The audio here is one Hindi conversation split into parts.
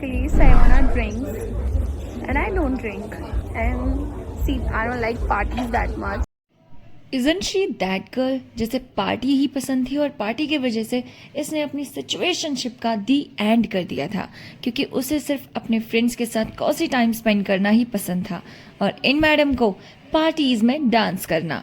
basically Sayona drinks and I don't drink. And see, I don't like parties that much. Isn't she that girl जिसे पार्टी ही पसंद थी और पार्टी की वजह से इसने अपनी सिचुएशनशिप का दी एंड कर दिया था क्योंकि उसे सिर्फ अपने फ्रेंड्स के साथ कॉसी टाइम स्पेंड करना ही पसंद था और इन मैडम को पार्टीज में डांस करना।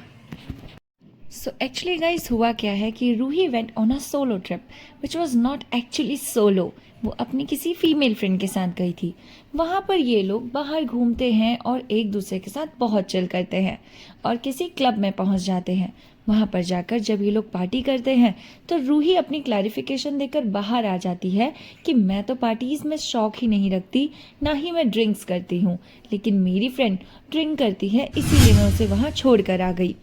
सो एक्चुअली गाइस हुआ क्या है कि Ruhi went on a solo trip which was not actually solo. वो अपनी किसी फीमेल फ्रेंड के साथ गई थी। वहाँ पर ये लोग बाहर घूमते हैं और एक दूसरे के साथ बहुत चिल करते हैं और किसी क्लब में पहुँच जाते हैं। वहाँ पर जाकर जब ये लोग पार्टी करते हैं तो रूही अपनी क्लैरिफिकेशन देकर बाहर आ जाती है कि मैं तो पार्टीज में शौक ही नहीं रखती, ना ही मैं ड्रिंक्स करती हूँ, लेकिन मेरी फ्रेंड ड्रिंक करती है इसीलिए मैं उसे वहाँ छोड़ कर आ गई।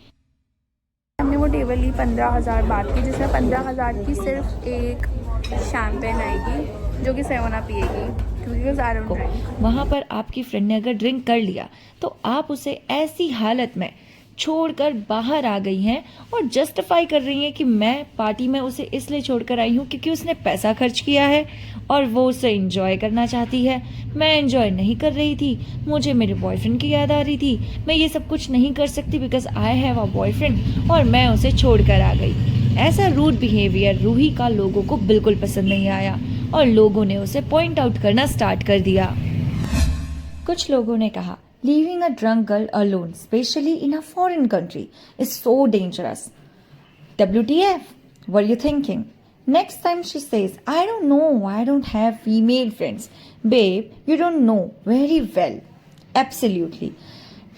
हमने वो टेबल ली 15,000 बात की, जिसमें 15,000 की सिर्फ एक शैम्पेन आएगी जो कि सेवना पिएगी क्योंकि I don't drink. वहाँ पर आपकी फ्रेंड ने अगर ड्रिंक कर लिया तो आप उसे ऐसी हालत में छोड़कर बाहर आ गई हैं और जस्टिफाई कर रही हैं कि मैं पार्टी में उसे इसलिए छोड़कर आई हूँ क्योंकि उसने पैसा खर्च किया है और वो उसे एंजॉय करना चाहती है। मैं एंजॉय नहीं कर रही थी, मुझे मेरे बॉयफ्रेंड की याद आ रही थी। मैं ये सब कुछ नहीं कर सकती because I have a boyfriend और मैं उसे छोड़कर आ गई। ऐसा रूड बिहेवियर रूही का लोगों को बिल्कुल पसंद नहीं आया और लोगों ने उसे पॉइंट आउट करना स्टार्ट कर दिया। कुछ लोगों ने कहा leaving a drunk girl alone, especially in a foreign country, is so dangerous. WTF? What are you thinking? Next time she says, I don't know, I don't have female friends. Babe, you don't know very well. Absolutely.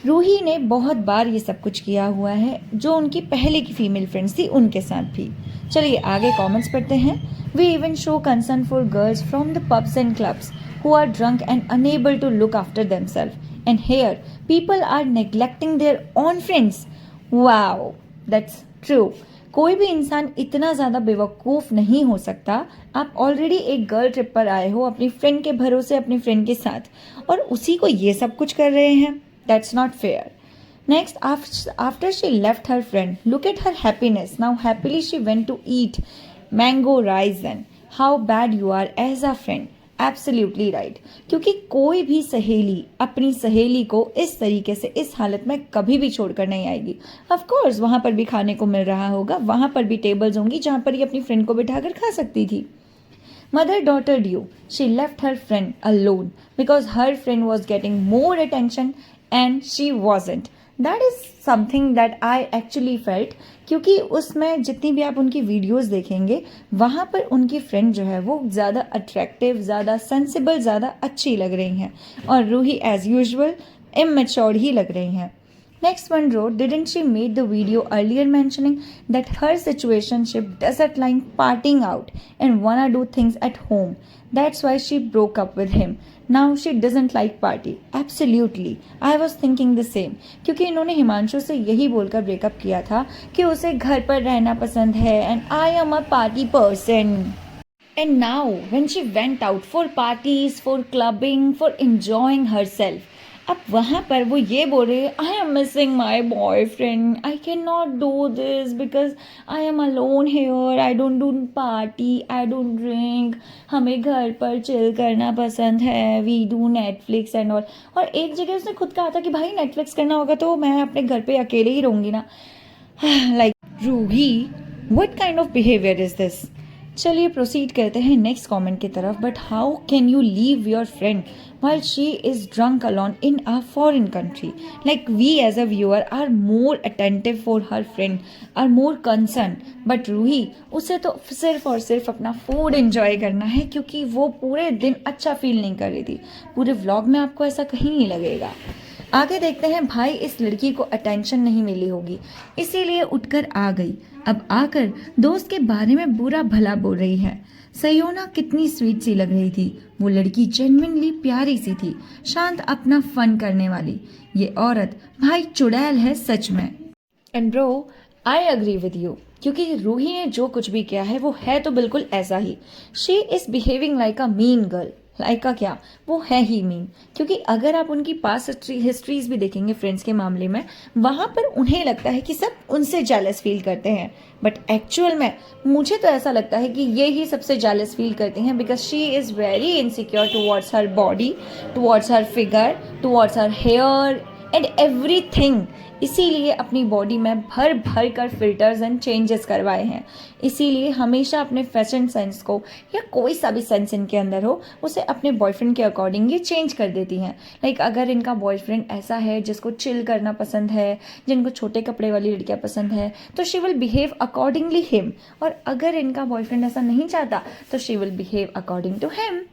Ruhi ने बहुत बार ये सब कुछ किया हुआ है, जो उनकी पहले की फीमेल फ्रेंड्स थी उनके साथ भी। चलिए आगे कमेंट्स पढ़ते हैं। We even show concern for girls from the pubs and clubs who are drunk and unable to look after themselves. And here, people are neglecting their own friends. Wow, that's true. कोई भी इंसान इतना ज़्यादा बेवकूफ़ नहीं हो सकता। आप ऑलरेडी एक गर्ल ट्रिप पर आए हो अपनी फ्रेंड के भरोसे अपनी फ्रेंड के साथ और उसी को ये सब कुछ कर रहे हैं। That's not fair. Next, after she left her friend, look at her happiness. Now happily she went to eat mango rice then. How bad you are as a friend. Absolutely right. क्योंकि कोई भी सहेली अपनी सहेली को इस तरीके से इस हालत में कभी भी छोड़कर नहीं आएगी। ऑफ कोर्स वहाँ पर भी खाने को मिल रहा होगा, वहाँ पर भी टेबल्स होंगी जहाँ पर ये अपनी फ्रेंड को बिठाकर खा सकती थी। Mother daughter due she left her friend alone because her friend was getting more attention and she wasn't. That is something that I actually felt, क्योंकि उसमें जितनी भी आप उनकी वीडियोस देखेंगे वहाँ पर उनकी फ्रेंड जो है वो ज़्यादा अट्रैक्टिव, ज़्यादा सेंसिबल, ज़्यादा अच्छी लग रही हैं और रूही एज यूजुअल इमेच्योर ही लग रही हैं। Next one wrote, didn't she made the video earlier mentioning that her situationship doesn't like partying out and wanna do things at home. That's why she broke up with him. Now she doesn't like party. Absolutely. I was thinking the same. क्योंकि इन्होंने हिमांशु से यही बोलकर ब्रेकअप किया था कि उसे घर पर रहना पसंद है and I am a party person. And now when she went out for parties, for clubbing, for enjoying herself, अब वहाँ पर वो ये बोल रही है I am missing my boyfriend, I can not do this because I am alone here, I don't do party, I don't drink, हमें घर पर चिल करना पसंद है, we do Netflix and all. और एक जगह उसने खुद कहा था कि भाई नेटफ्लिक्स करना होगा तो मैं अपने घर पे अकेले ही रहूँगी ना। Like Ruhi, what kind of behaviour is this. चलिए प्रोसीड करते हैं नेक्स्ट कमेंट की तरफ। But how can you leave your friend while she is drunk alone in a foreign country? Like we as a viewer are more attentive for her friend, are more concerned. But Ruhi, उसे तो सिर्फ और सिर्फ अपना फूड एंजॉय करना है क्योंकि वो पूरे दिन अच्छा फील नहीं कर रही थी। पूरे व्लॉग में आपको ऐसा कहीं नहीं लगेगा। आगे देखते हैं। भाई इस लड़की को अटेंशन नहीं मिली होगी इसीलिए उठकर आ गई। अब आकर दोस्त के बारे में बुरा भला बोल रही है। सयोना कितनी स्वीट सी लग रही थी। वो लड़की जेन्युइनली प्यारी सी थी, शांत, अपना फन करने वाली। ये औरत भाई चुड़ैल है सच में। And bro, I agree with you, क्योंकि रूही ने जो कुछ भी किया है वो है तो बिल्कुल ऐसा ही। She is behaving like a mean girl. Like का क्या, वो है ही मीन। क्योंकि अगर आप उनकी पास्ट हिस्ट्रीज भी देखेंगे फ्रेंड्स के मामले में, वहाँ पर उन्हें लगता है कि सब उनसे जेलस फील करते हैं, बट एक्चुअल में मुझे तो ऐसा लगता है कि ये ही सबसे जेलस फील करती हैं, because she is very insecure towards her body, towards her figure, towards her hair and everything. इसीलिए अपनी बॉडी में भर भर कर फिल्टर्स एंड चेंजेस करवाए हैं। इसीलिए हमेशा अपने फैशन सेंस को, या कोई सा भी सेंस इनके अंदर हो, उसे अपने बॉयफ्रेंड के अकॉर्डिंग ये चेंज कर देती हैं। लाइक अगर इनका बॉयफ्रेंड ऐसा है जिसको चिल करना पसंद है, जिनको छोटे कपड़े वाली लड़कियां पसंद है, तो she will behave accordingly him. और अगर इनका बॉयफ्रेंड ऐसा नहीं चाहता तो she will behave according to him.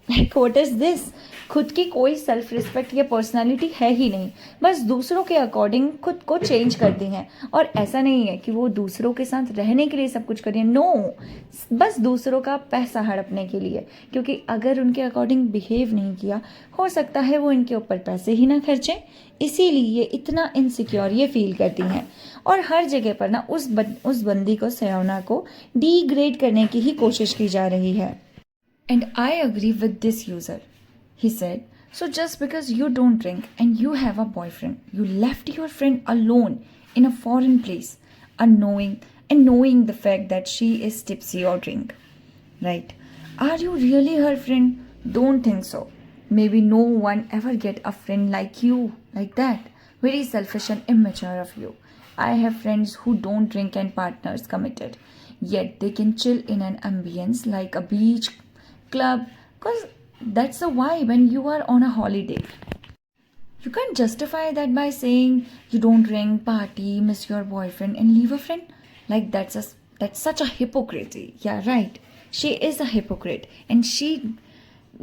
Like what is this? खुद की कोई सेल्फ रिस्पेक्ट या पर्सनालिटी है ही नहीं, बस दूसरों के अकॉर्डिंग खुद को चेंज करती हैं। और ऐसा नहीं है कि वो दूसरों के साथ रहने के लिए सब कुछ करें, नो, बस दूसरों का पैसा हड़पने के लिए। क्योंकि अगर उनके अकॉर्डिंग बिहेव नहीं किया, हो सकता है वो इनके ऊपर पैसे ही ना खर्चें, इसीलिए इतना इनसिक्योर ये फील करती हैं। और हर जगह पर ना उस बंदी को, सयावना को डिग्रेड करने की ही कोशिश की जा रही है। And I agree with this user. He said, so just because you don't drink and you have a boyfriend, you left your friend alone in a foreign place, knowing the fact that she is tipsy or drink. Right? Are you really her friend? Don't think so. Maybe no one ever get a friend like you, like that. Very selfish and immature of you. I have friends who don't drink and partners committed. Yet they can chill in an ambience like a beach club, because that's the vibe when you are on a holiday. You can't justify that by saying you don't drink, party, miss your boyfriend and leave a friend. Like that's such a hypocrisy. Yeah, right. She is a hypocrite and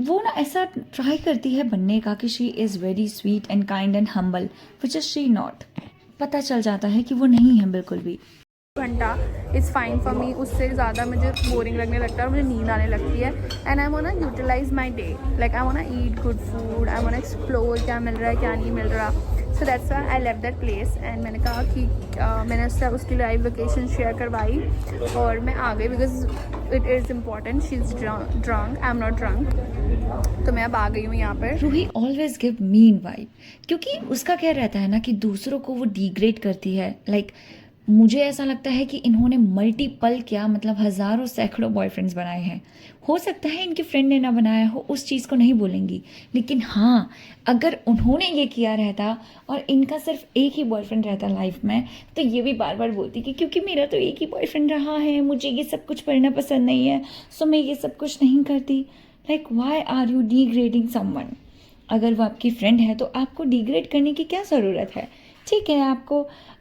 वो ना ऐसा ट्राई करती है बनने का कि she is very sweet and kind and humble, which is she not. पता चल जाता है कि वो नहीं है बिल्कुल भी। घंटा इज़ फाइन फॉर मी, उससे ज़्यादा मुझे बोरिंग लगने लगता है और मुझे नींद आने लगती है। And I want to utilise my day, like I want to eat good food, I want to explore क्या मिल रहा है क्या नहीं मिल रहा। So that's why I left that place and मैंने कहा कि मैंने उसकी लाइव लोकेशन शेयर करवाई और मैं आ गई, because it is important. She is drunk, I am not drunk. तो मैं अब आ गई हूँ यहाँ पर। Ruhi always give mean vibe, क्योंकि उसका क्या रहता है ना कि दूसरों को वो डिग्रेड करती है। लाइक मुझे ऐसा लगता है कि इन्होंने मल्टीपल क्या मतलब हज़ारों सैकड़ों बॉयफ्रेंड्स बनाए हैं। हो सकता है इनके फ्रेंड ने ना बनाया हो, उस चीज़ को नहीं बोलेंगी, लेकिन हाँ अगर उन्होंने ये किया रहता और इनका सिर्फ एक ही बॉयफ्रेंड रहता लाइफ में, तो ये भी बार बार बोलती कि क्योंकि मेरा तो एक ही बॉयफ्रेंड रहा है, मुझे ये सब कुछ पढ़ना पसंद नहीं है, सो मैं ये सब कुछ नहीं करती। Like why are you degrading someone? अगर वो आपकी फ्रेंड है तो आपको डिग्रेड करने की क्या ज़रूरत है? ठीक है,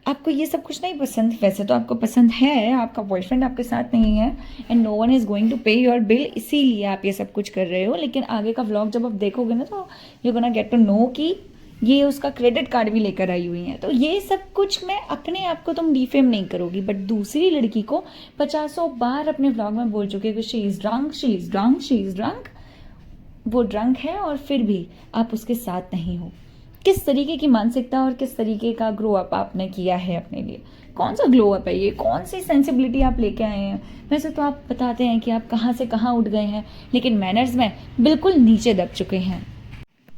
आपको ये सब कुछ नहीं पसंद, वैसे तो आपको पसंद है, आपका बॉयफ्रेंड आपके साथ नहीं है and no one is going to pay your bill, इसीलिए आप ये सब कुछ कर रहे हो। लेकिन आगे का व्लॉग जब आप देखोगे ना तो you gonna get to know कि ये उसका क्रेडिट कार्ड भी लेकर आई हुई हैं। तो ये सब कुछ मैं अपने आप को तुम डिफेम नहीं करोगी, बट दूसरी लड़की को 50 बार अपने व्लॉग में बोल चुके कि she is drunk, she is drunk, she is drunk. वो ड्रंक है और फिर भी आप उसके साथ नहीं हो। किस तरीके की मानसिकता और किस तरीके का ग्रो अप आपने किया है अपने लिए? कौन सा ग्लो अप है ये? कौन सी सेंसिबिलिटी आप लेके आए हैं? वैसे तो आप बताते हैं कि आप कहाँ से कहाँ उठ गए हैं, लेकिन मैनर्स में बिल्कुल नीचे दब चुके हैं।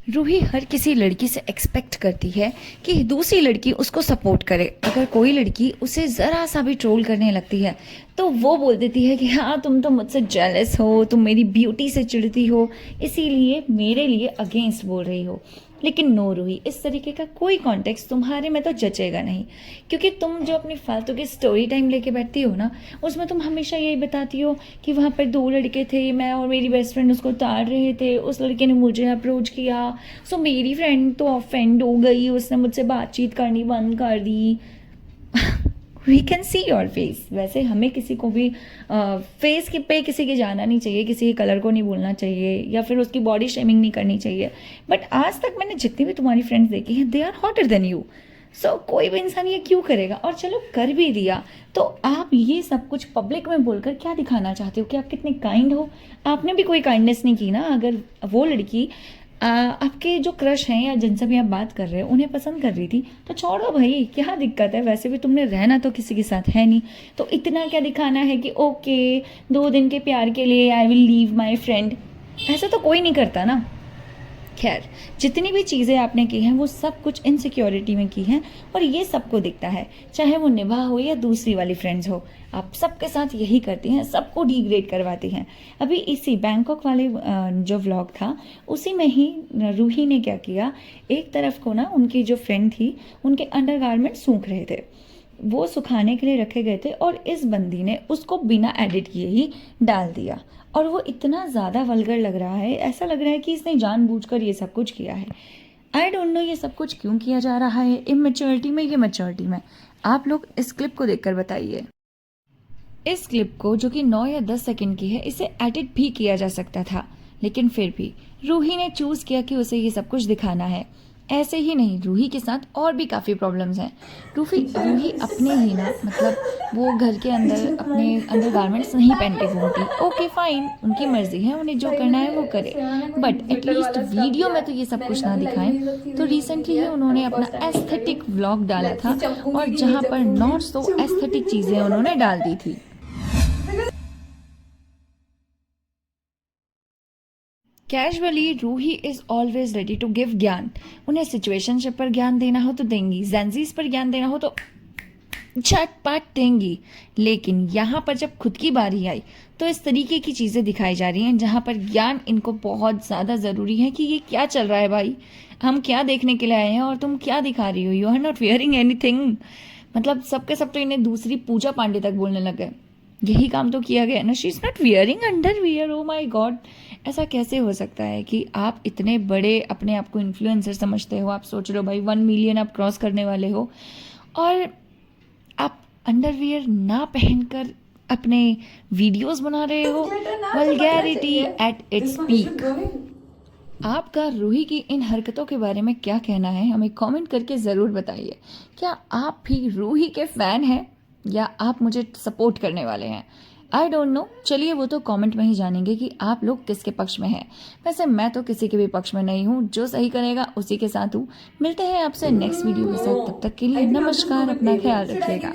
रूही हर किसी लड़की से एक्सपेक्ट करती है कि दूसरी लड़की उसको सपोर्ट करे। अगर कोई लड़की उसे ज़रा सा भी ट्रोल करने लगती है तो वो बोल देती है कि हाँ तुम तो मुझसे जेलस हो, तुम मेरी ब्यूटी से चिढ़ती हो, इसीलिए मेरे लिए अगेंस्ट बोल रही हो। लेकिन नो रूही, इस तरीके का कोई कॉन्टेक्स्ट तुम्हारे में तो जचेगा नहीं, क्योंकि तुम जो अपनी फालतू की स्टोरी टाइम लेके बैठती हो ना, उसमें तुम हमेशा यही बताती हो कि वहाँ पर 2 लड़के थे, मैं और मेरी बेस्ट फ्रेंड उसको उतार रहे थे, उस लड़के ने मुझे अप्रोच किया, सो मेरी फ्रेंड तो ऑफेंड हो गई, उसने मुझसे बातचीत करनी बंद कर दी। We can see your face. वैसे हमें किसी को भी फेस के पे किसी के जाना नहीं चाहिए, किसी के कलर को नहीं बोलना चाहिए या फिर उसकी बॉडी शेमिंग नहीं करनी चाहिए, बट आज तक मैंने जितनी भी तुम्हारी फ्रेंड्स देखी हैं, they are hotter than you. So कोई भी इंसान ये क्यों करेगा? और चलो कर भी दिया तो आप ये सब कुछ पब्लिक में बोलकर क्या दिखाना चाहते हो कि आप कितने काइंड हो? आपने भी कोई काइंडनेस नहीं की ना। अगर वो लड़की आपके जो क्रश हैं या जिनसे भी आप बात कर रहे हो उन्हें पसंद कर रही थी तो छोड़ दो भाई, क्या दिक्कत है? वैसे भी तुमने रहना तो किसी के साथ है नहीं, तो इतना क्या दिखाना है कि ओके 2 दिन के प्यार के लिए I will leave my friend. ऐसा तो कोई नहीं करता ना। खैर, जितनी भी चीज़ें आपने की हैं वो सब कुछ इनसिक्योरिटी में की हैं और ये सबको दिखता है, चाहे वो निभा हो या दूसरी वाली फ्रेंड्स हो। आप सबके साथ यही करती हैं, सबको डिग्रेड करवाती हैं। अभी इसी बैंकॉक वाले जो व्लॉग था उसी में ही रूही ने क्या किया, एक तरफ को ना उनकी जो फ्रेंड थी उनके अंडरगारमेंट सूख रहे थे, वो सुखाने के लिए रखे गए थे और इस बंदी ने उसको बिना एडिट किए ही डाल दिया और वो इतना ज़्यादा वल्गर लग रहा है, ऐसा लग रहा है कि इसने जानबूझकर ये सब कुछ किया है। आई डोंट नो ये सब कुछ क्यों किया जा रहा है, इमेच्योरिटी में या मैच्योरिटी में। आप लोग इस क्लिप को देखकर बताइए। इस क्लिप को जो कि 9 या 10 सेकंड की है, इसे एडिट भी किया जा सकता था, लेकिन फिर भी रूही ने चूज़ किया कि उसे ये सब कुछ दिखाना है। ऐसे ही नहीं, रूही के साथ और भी काफ़ी प्रॉब्लम्स हैं। रूही अपने ही ना, मतलब वो घर के अंदर अपने अंडरगारमेंट्स नहीं पहन के घूमती। ओके फाइन, उनकी मर्जी है, उन्हें जो करना है वो करे, बट एटलीस्ट वीडियो में तो ये सब कुछ ना दिखाएं। तो रिसेंटली ही उन्होंने अपना एस्थेटिक व्लॉग डाला था और जहाँ पर नॉट सो एस्थेटिक चीज़ें उन्होंने डाल दी थी। Casually Ruhi is always ready to give ज्ञान। उन्हें सिचुएशनशिप पर ज्ञान देना हो तो देंगी, जेंजीज पर ज्ञान देना हो तो झटपट देंगी। लेकिन यहाँ पर जब खुद की बारी आई तो इस तरीके की चीज़ें दिखाई जा रही हैं जहाँ पर ज्ञान इनको बहुत ज़्यादा ज़रूरी है कि ये क्या चल रहा है भाई, हम क्या देखने के लिए आए हैं और तुम क्या दिखा रही हो, you are not wearing anything. मतलब सबके सब तो इन्हें दूसरी पूजा पांडे तक बोलने लग गए। यही काम तो किया गया ना, she is not wearing underwear. Oh my God, ऐसा कैसे हो सकता है कि आप इतने बड़े अपने आप को इन्फ्लुएंसर समझते हो, आप सोच रहे हो भाई 1 मिलियन आप क्रॉस करने वाले हो और आप अंडरवियर ना पहनकर अपने वीडियोस बना रहे हो। Vulgarity at its peak. आपका रूही की इन हरकतों के बारे में क्या कहना है, हमें कमेंट करके ज़रूर बताइए। क्या आप भी रूही के फ़ैन हैं या आप मुझे सपोर्ट करने वाले हैं? आई डोंट नो, चलिए वो तो कमेंट में ही जानेंगे कि आप लोग किसके पक्ष में हैं। वैसे मैं तो किसी के भी पक्ष में नहीं हूँ, जो सही करेगा उसी के साथ हूँ। मिलते हैं आपसे नेक्स्ट वीडियो के साथ, तब तक के लिए नमस्कार, अपना ख्याल रखिएगा।